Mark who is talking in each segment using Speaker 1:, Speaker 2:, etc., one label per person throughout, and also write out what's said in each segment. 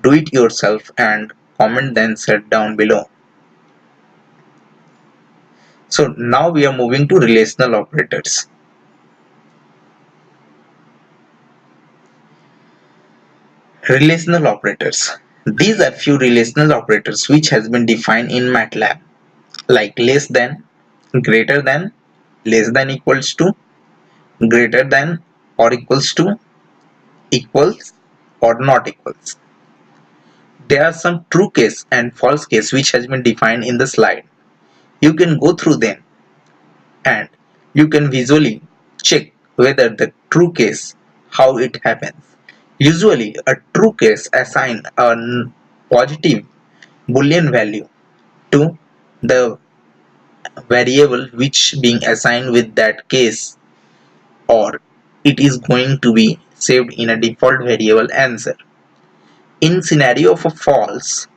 Speaker 1: Do it yourself and comment then set down below. So now we are moving to relational operators. Relational operators. These are few relational operators which has been defined in Matlab, like less than, greater than, less than equals to, greater than or equals to, equals or not equals. There are some true case and false case which has been defined in the slide. You can go through them and you can visually check whether the true case, how it happens. Usually a true case assign a positive boolean value to the variable which being assigned with that case, or it is going to be saved in a default variable answer. In scenario of a false,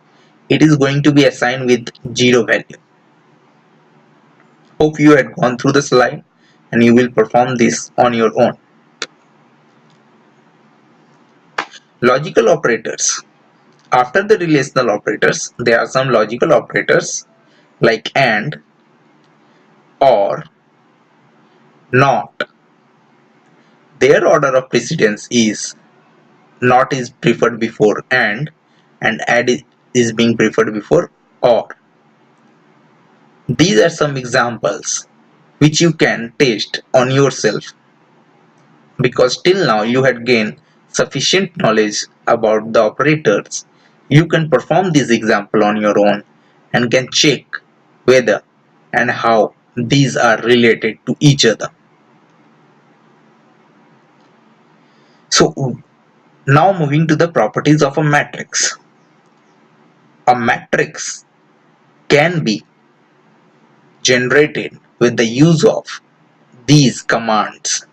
Speaker 1: it is going to be assigned with 0 value. Hope you had gone through the slide and you will perform this on your own. Logical operators. After the relational operators, there are some logical operators like AND, OR, NOT. Their order of precedence is NOT is preferred before AND and AND is being preferred before OR. These are some examples which you can test on yourself, because till now you had gained sufficient knowledge about the operators. You can perform this example on your own and can check whether and how these are related to each other. So now moving to the properties of a matrix. A matrix can be generated with the use of these commands,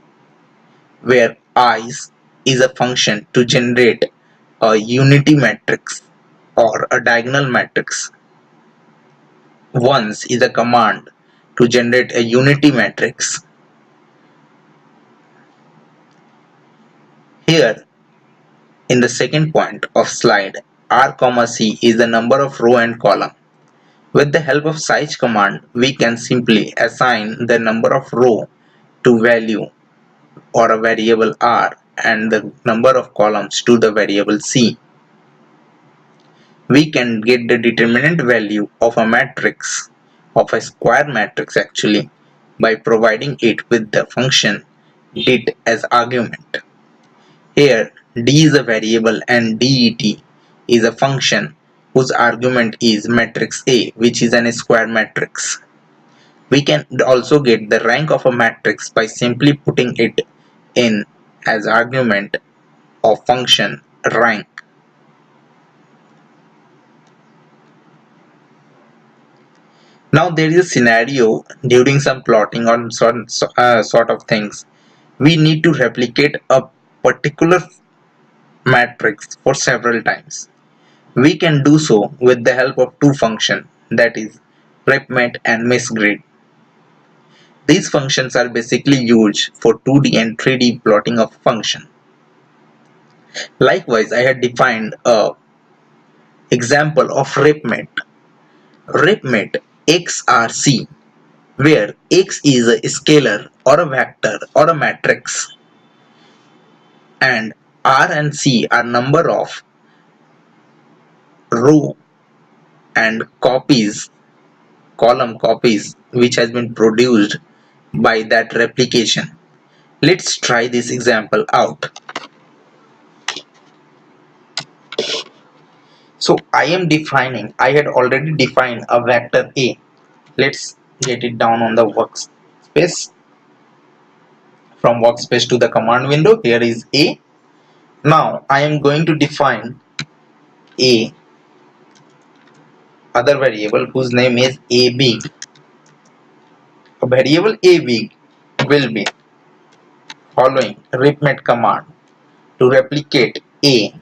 Speaker 1: where i's is a function to generate a unity matrix or a diagonal matrix. Ones is a command to generate a unity matrix. Here in the second point of slide, r, c is the number of row and column. With the help of size command, we can simply assign the number of row to value or a variable r and the number of columns to the variable c. We can get the determinant value of a matrix, of a square matrix actually, by providing it with the function det as argument. Here d is a variable and det is a function whose argument is matrix A, which is an square matrix. We can also get the rank of a matrix by simply putting it in as argument of function rank. Now there is a scenario during some plotting or sort of things. We need to replicate a particular matrix for several times. We can do so with the help of two functions, that is repmat and misgrid. These functions are basically used for 2D and 3D plotting of function. Likewise, I had defined a example of repmat. Repmat XRC, where X is a scalar or a vector or a matrix and R and C are number of row and copies, column copies which has been produced by that replication. Let's try this example out. So I had already defined a vector A. Let's get it down on the workspace. From workspace to the command window, here is A. Now I am going to define a other variable whose name is a big. A variable a big will be following repmat command to replicate a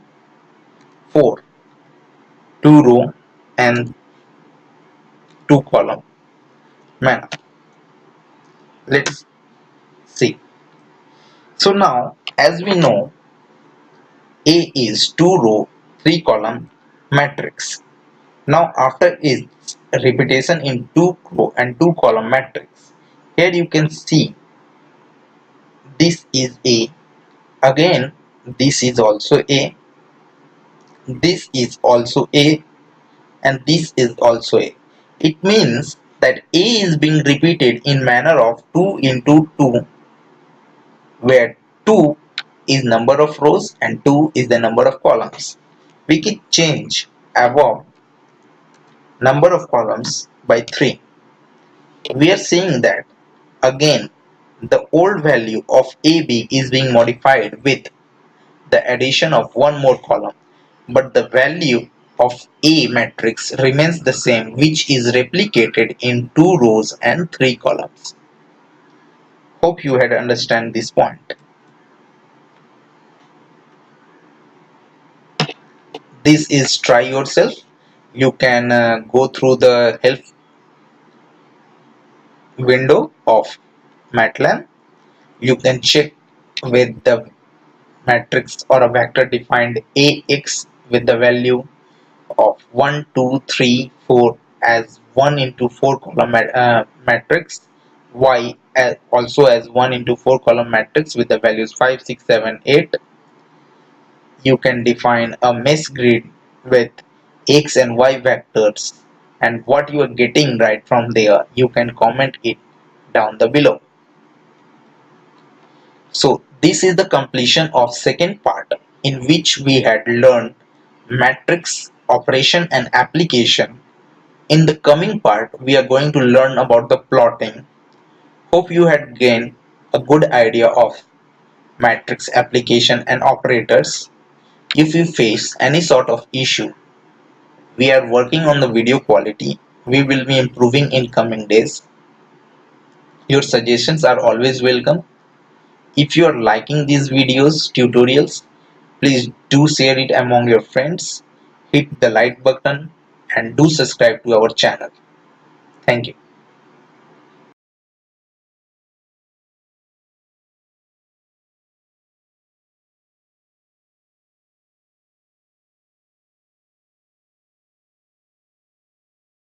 Speaker 1: for 2 row and 2 column manner. Let's see. So now as we know, a is 2 row 3 column matrix. Now after its repetition in 2 row and 2 column matrix, here you can see this is A, again this is also A, this is also A, and this is also A. It means that A is being repeated in manner of 2 into 2, where 2 is number of rows and 2 is the number of columns. We can change above number of columns by 3. We are seeing that again the old value of AB is being modified with the addition of one more column, but the value of A matrix remains the same, which is replicated in 2 rows and 3 columns. Hope you had understand this point. This is try yourself. You can go through the help window of Matlab. You can check with the matrix or a vector defined AX with the value of 1, 2, 3, 4 as 1 into 4 column matrix, Y as also as 1 into 4 column matrix with the values 5, 6, 7, 8. You can define a mesh grid with X and Y vectors, and what you are getting right from there, you can comment it down the below. So this is the completion of second part, in which we had learned matrix operation and application. In the coming part, we are going to learn about the plotting. Hope you had gained a good idea of matrix application and operators. If you face any sort of issue, we are working on the video quality. We will be improving in coming days. Your suggestions are always welcome. If you are liking these videos, tutorials, please do share it among your friends. Hit the like button and do subscribe to our channel. Thank you.